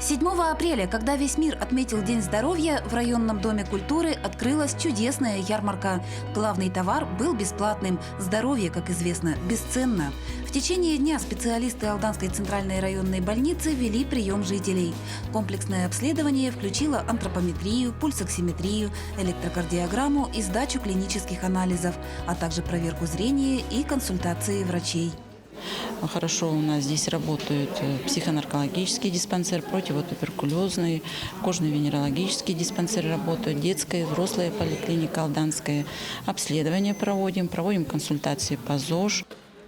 7 апреля, когда весь мир отметил День здоровья, в районном доме культуры открылась чудесная ярмарка. Главный товар был бесплатным. Здоровье, как известно, бесценно. В течение дня специалисты Алданской центральной районной больницы вели прием жителей. Комплексное обследование включило антропометрию, пульсоксиметрию, электрокардиограмму и сдачу клинических анализов, а также проверку зрения и консультации врачей. Хорошо у нас здесь работают психонаркологический диспансер, противотуберкулезный, кожно-венерологический диспансер работают, детская, взрослая поликлиника Алданская. Обследования проводим консультации по ЗОЖ.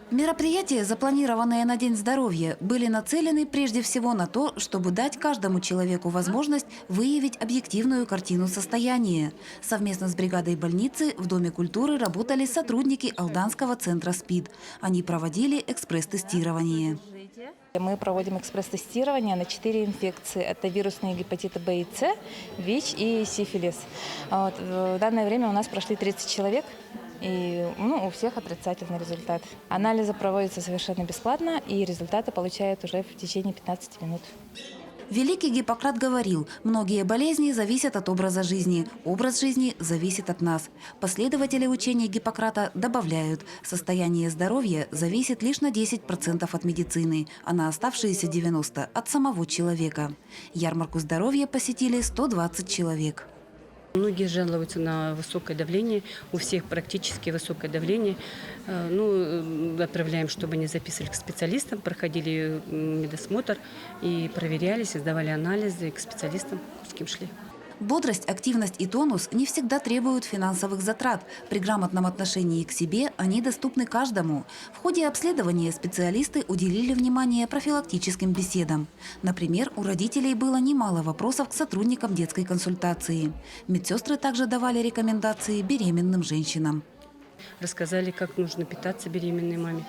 Мероприятия, запланированные на День здоровья, были нацелены прежде всего на то, чтобы дать каждому человеку возможность выявить объективную картину состояния. Совместно с бригадой больницы в Доме культуры работали сотрудники Алданского центра СПИД. Они проводили экспресс-тестирование. Мы проводим экспресс-тестирование на 4 инфекции. Это вирусные гепатиты Б и С, ВИЧ и сифилис. В данное время у нас прошли 30 человек. И у всех отрицательный результат. Анализы проводятся совершенно бесплатно, и результаты получают уже в течение 15 минут. Великий Гиппократ говорил, многие болезни зависят от образа жизни, образ жизни зависит от нас. Последователи учения Гиппократа добавляют, состояние здоровья зависит лишь на 10% от медицины, а на оставшиеся 90% от самого человека. Ярмарку здоровья посетили 120 человек. Многие жалуются на высокое давление, у всех практически высокое давление. Отправляем, чтобы они записывали к специалистам, проходили медосмотр и проверялись, и сдавали анализы, и к специалистам с кем шли. Бодрость, активность и тонус не всегда требуют финансовых затрат. При грамотном отношении к себе они доступны каждому. В ходе обследования специалисты уделили внимание профилактическим беседам. Например, у родителей было немало вопросов к сотрудникам детской консультации. Медсестры также давали рекомендации беременным женщинам. Рассказали, как нужно питаться беременной маме,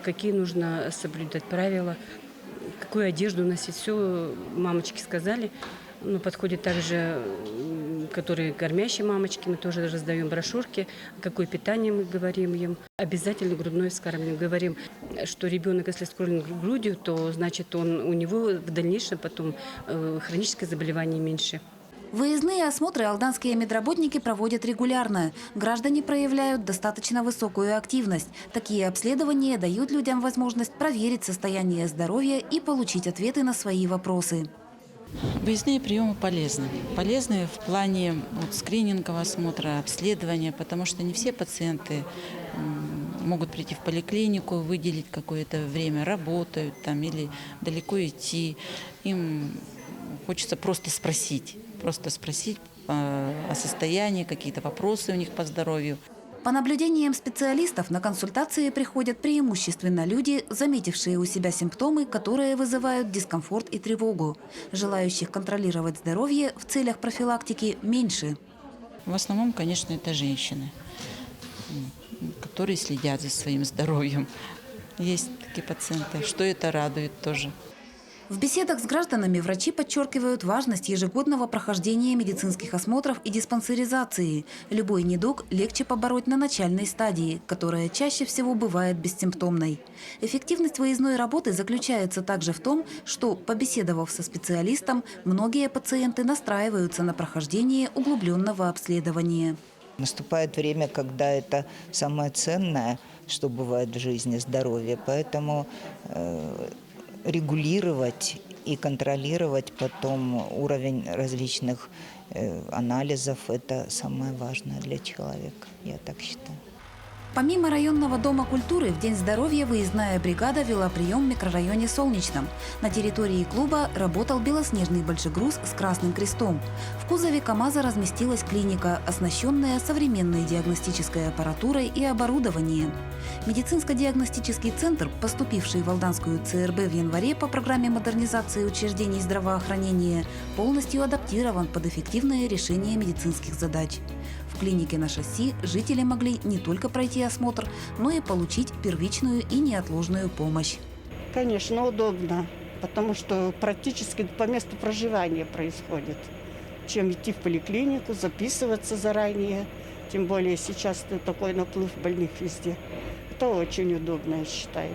какие нужно соблюдать правила, какую одежду носить. Все мамочки сказали. Подходят также, которые кормящие мамочки, мы тоже раздаем брошюрки, какое питание мы говорим им. Обязательно грудное вскармливание. Говорим, что ребенок, если скормлен грудью, то значит у него в дальнейшем потом хроническое заболевание меньше. Выездные осмотры алданские медработники проводят регулярно. Граждане проявляют достаточно высокую активность. Такие обследования дают людям возможность проверить состояние здоровья и получить ответы на свои вопросы. Выездные приемы полезны. Полезны в плане скринингового осмотра, обследования, потому что не все пациенты могут прийти в поликлинику, выделить какое-то время, работают там или далеко идти. Им хочется просто спросить о состоянии, какие-то вопросы у них по здоровью. По наблюдениям специалистов, на консультации приходят преимущественно люди, заметившие у себя симптомы, которые вызывают дискомфорт и тревогу. Желающих контролировать здоровье в целях профилактики меньше. В основном, конечно, это женщины, которые следят за своим здоровьем. Есть такие пациенты, что это радует тоже. В беседах с гражданами врачи подчеркивают важность ежегодного прохождения медицинских осмотров и диспансеризации. Любой недуг легче побороть на начальной стадии, которая чаще всего бывает бессимптомной. Эффективность выездной работы заключается также в том, что, побеседовав со специалистом, многие пациенты настраиваются на прохождение углубленного обследования. Наступает время, когда это самое ценное, что бывает в жизни, здоровье. Поэтому регулировать и контролировать потом уровень различных анализов – это самое важное для человека, я так считаю. Помимо районного дома культуры, в День здоровья выездная бригада вела прием в микрорайоне Солнечном. На территории клуба работал белоснежный большегруз с красным крестом. В кузове КАМАЗа разместилась клиника, оснащенная современной диагностической аппаратурой и оборудованием. Медицинско-диагностический центр, поступивший в Алданскую ЦРБ в январе по программе модернизации учреждений здравоохранения, полностью адаптирован под эффективное решение медицинских задач. В клинике на шасси жители могли не только пройти осмотр, но и получить первичную и неотложную помощь. Конечно, удобно, потому что практически по месту проживания происходит. Чем идти в поликлинику, записываться заранее, тем более сейчас такой наплыв больных везде. Это очень удобно, я считаю.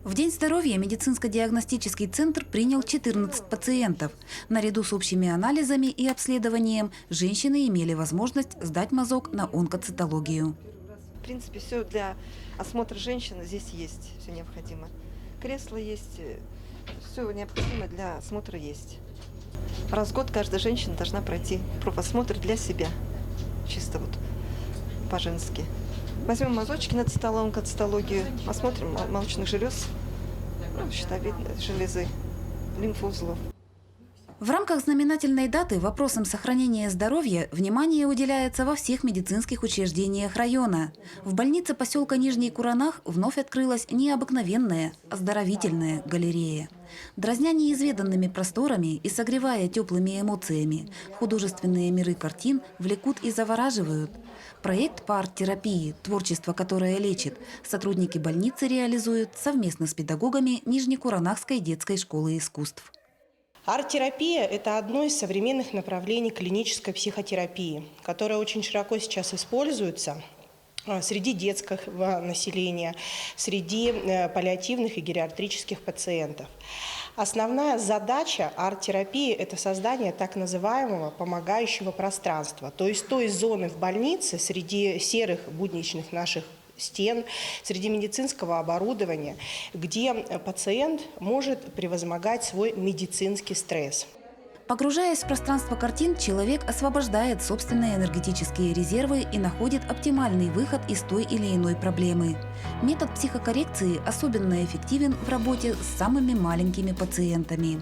В День здоровья медицинско-диагностический центр принял 14 пациентов. Наряду с общими анализами и обследованием женщины имели возможность сдать мазок на онкоцитологию. В принципе, все для осмотра женщины здесь есть, все необходимо. Кресло есть, все необходимое для осмотра есть. Раз в год каждая женщина должна пройти профосмотр для себя, чисто вот по-женски. Возьмем мазочки на онкоцитологию, осмотрим молочных желез, щитовидной железы, лимфоузлов. В рамках знаменательной даты вопросам сохранения здоровья внимание уделяется во всех медицинских учреждениях района. В больнице поселка Нижний Куранах вновь открылась необыкновенная оздоровительная галерея. Дразня неизведанными просторами и согревая теплыми эмоциями, художественные миры картин влекут и завораживают. Проект по арт-терапии «Творчество, которое лечит» сотрудники больницы реализуют совместно с педагогами Нижнекуранахской детской школы искусств. Арт-терапия – это одно из современных направлений клинической психотерапии, которое очень широко сейчас используется среди детского населения, среди паллиативных и гериатрических пациентов. Основная задача арт-терапии – это создание так называемого помогающего пространства, то есть той зоны в больнице среди серых будничных наших стен, среди медицинского оборудования, где пациент может превозмогать свой медицинский стресс. Погружаясь в пространство картин, человек освобождает собственные энергетические резервы и находит оптимальный выход из той или иной проблемы. Метод психокоррекции особенно эффективен в работе с самыми маленькими пациентами.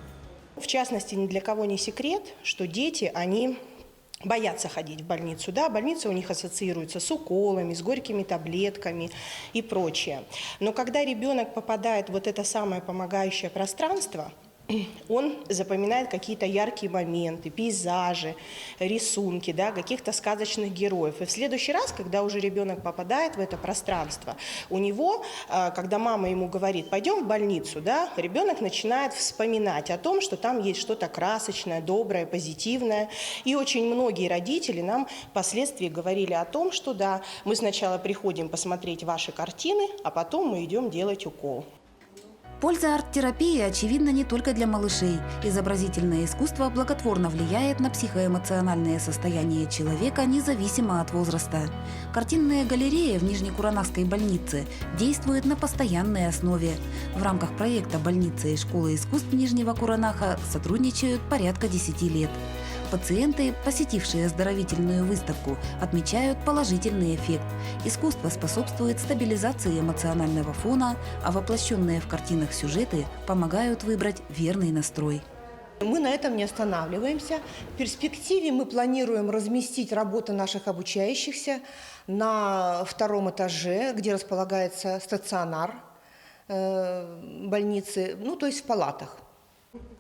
В частности, ни для кого не секрет, что дети, они боятся ходить в больницу. Да? Больница у них ассоциируется с уколами, с горькими таблетками и прочее. Но когда ребенок попадает в вот это самое помогающее пространство, он запоминает какие-то яркие моменты, пейзажи, рисунки, да, каких-то сказочных героев. И в следующий раз, когда уже ребенок попадает в это пространство, у него, когда мама ему говорит, пойдем в больницу, да, ребенок начинает вспоминать о том, что там есть что-то красочное, доброе, позитивное. И очень многие родители нам впоследствии говорили о том, что да, мы сначала приходим посмотреть ваши картины, а потом мы идем делать укол. Польза арт-терапии очевидна не только для малышей. Изобразительное искусство благотворно влияет на психоэмоциональное состояние человека независимо от возраста. Картинная галерея в Нижнекуранахской больнице действует на постоянной основе. В рамках проекта больница и школа искусств Нижнего Куранаха сотрудничают порядка 10 лет. Пациенты, посетившие оздоровительную выставку, отмечают положительный эффект. Искусство способствует стабилизации эмоционального фона, а воплощенные в картинах сюжеты помогают выбрать верный настрой. Мы на этом не останавливаемся. В перспективе мы планируем разместить работы наших обучающихся на 2-м этаже, где располагается стационар больницы, то есть в палатах.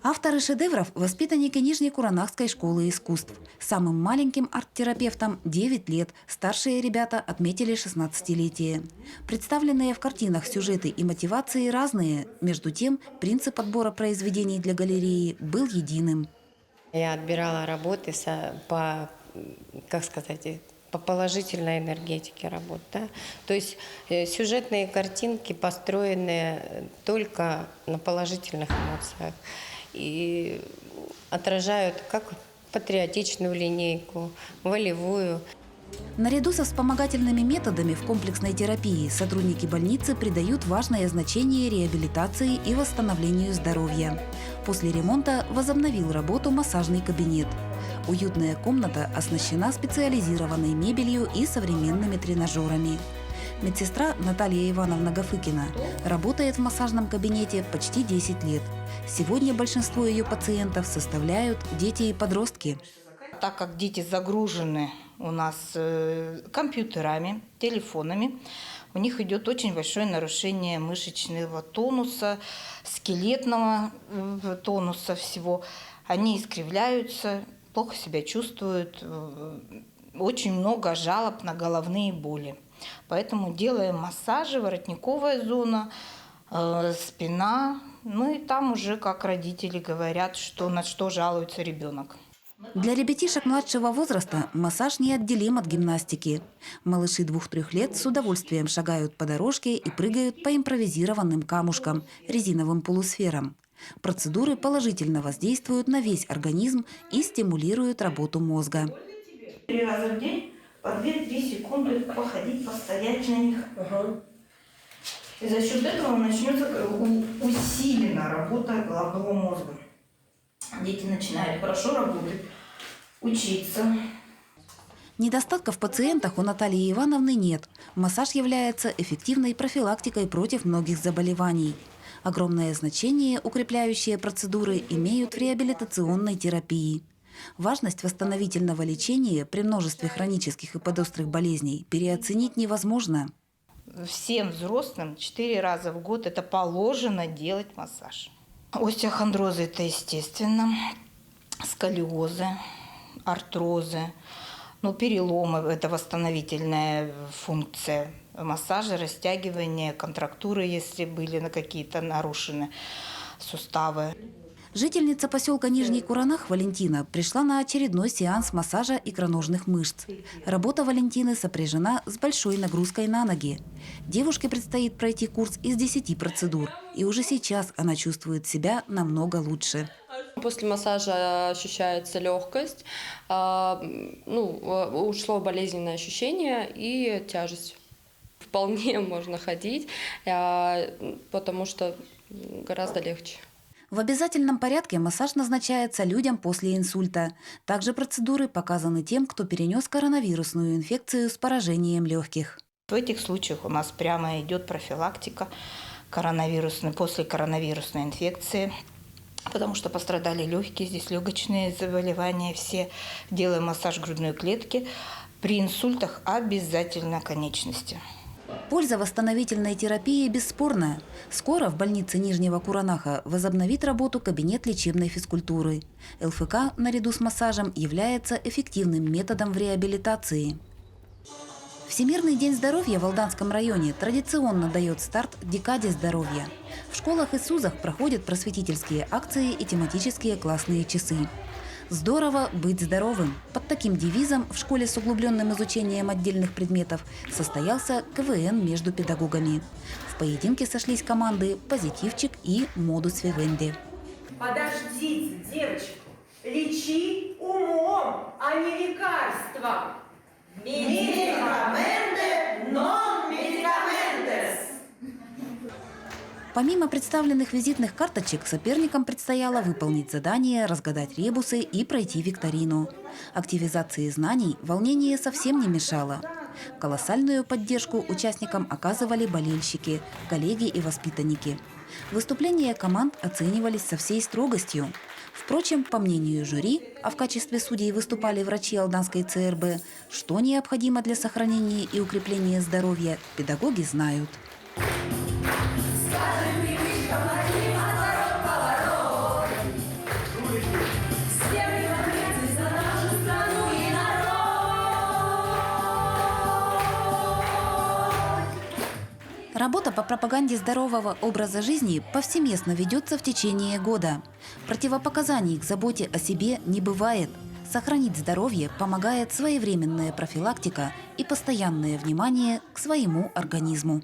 Авторы шедевров – воспитанники Нижнекуранахской школы искусств. Самым маленьким арт-терапевтам 9 лет, старшие ребята отметили 16-летие. Представленные в картинах сюжеты и мотивации разные. Между тем, принцип отбора произведений для галереи был единым. Я отбирала работы по положительной энергетике работ. Да? То есть сюжетные картинки построены только на положительных эмоциях и отражают как патриотичную линейку, волевую. Наряду со вспомогательными методами в комплексной терапии сотрудники больницы придают важное значение реабилитации и восстановлению здоровья. После ремонта возобновил работу массажный кабинет. Уютная комната оснащена специализированной мебелью и современными тренажерами. Медсестра Наталья Ивановна Гафыкина работает в массажном кабинете почти 10 лет. Сегодня большинство ее пациентов составляют дети и подростки. Так как дети загружены у нас компьютерами, телефонами, у них идет очень большое нарушение мышечного тонуса, скелетного тонуса всего. Они искривляются, плохо себя чувствуют, очень много жалоб на головные боли. Поэтому делаем массажи, воротниковая зона, спина. И там уже, как родители говорят, на что жалуется ребенок. Для ребятишек младшего возраста массаж неотделим от гимнастики. Малыши 2-3 лет с удовольствием шагают по дорожке и прыгают по импровизированным камушкам, резиновым полусферам. Процедуры положительно воздействуют на весь организм и стимулируют работу мозга. 3 раза в день по 2-3 секунды походить, постоять на них. И за счет этого начнется усилена работа головного мозга. Дети начинают хорошо работать, учиться. Недостатков в пациентах у Натальи Ивановны нет. Массаж является эффективной профилактикой против многих заболеваний. Огромное значение укрепляющие процедуры имеют в реабилитационной терапии. Важность восстановительного лечения при множестве хронических и подострых болезней переоценить невозможно. Всем взрослым 4 раза в год это положено делать массаж. Остеохондрозы – это естественно, сколиозы, артрозы, переломы – это восстановительная функция массажа, растягивание, контрактуры, если были какие-то нарушены суставы. Жительница поселка Нижний Куранах Валентина пришла на очередной сеанс массажа икроножных мышц. Работа Валентины сопряжена с большой нагрузкой на ноги. Девушке предстоит пройти курс из 10 процедур, и уже сейчас она чувствует себя намного лучше. После массажа ощущается легкость, ушло болезненное ощущение и тяжесть. Вполне можно ходить, потому что гораздо легче. В обязательном порядке массаж назначается людям после инсульта. Также процедуры показаны тем, кто перенес коронавирусную инфекцию с поражением легких. В этих случаях у нас прямо идет профилактика после коронавирусной инфекции, потому что пострадали легкие, здесь легочные заболевания все. Делаем массаж грудной клетки. При инсультах обязательно конечности. Польза восстановительной терапии бесспорна. Скоро в больнице Нижнего Куранаха возобновит работу кабинет лечебной физкультуры. ЛФК наряду с массажем является эффективным методом в реабилитации. Всемирный день здоровья в Алданском районе традиционно дает старт декаде здоровья. В школах и СУЗах проходят просветительские акции и тематические классные часы. Здорово быть здоровым. Под таким девизом в школе с углубленным изучением отдельных предметов состоялся КВН между педагогами. В поединке сошлись команды «Позитивчик» и «Модус Вивенди». Подождите, девочки, лечи умом, а не лекарством. Медикаменты, нон медикаментес. Помимо представленных визитных карточек, соперникам предстояло выполнить задание, разгадать ребусы и пройти викторину. Активизации знаний волнение совсем не мешало. Колоссальную поддержку участникам оказывали болельщики, коллеги и воспитанники. Выступления команд оценивались со всей строгостью. Впрочем, по мнению жюри, а в качестве судей выступали врачи Алданской ЦРБ, что необходимо для сохранения и укрепления здоровья, педагоги знают. Работа по пропаганде здорового образа жизни повсеместно ведется в течение года. Противопоказаний к заботе о себе не бывает. Сохранить здоровье помогает своевременная профилактика и постоянное внимание к своему организму.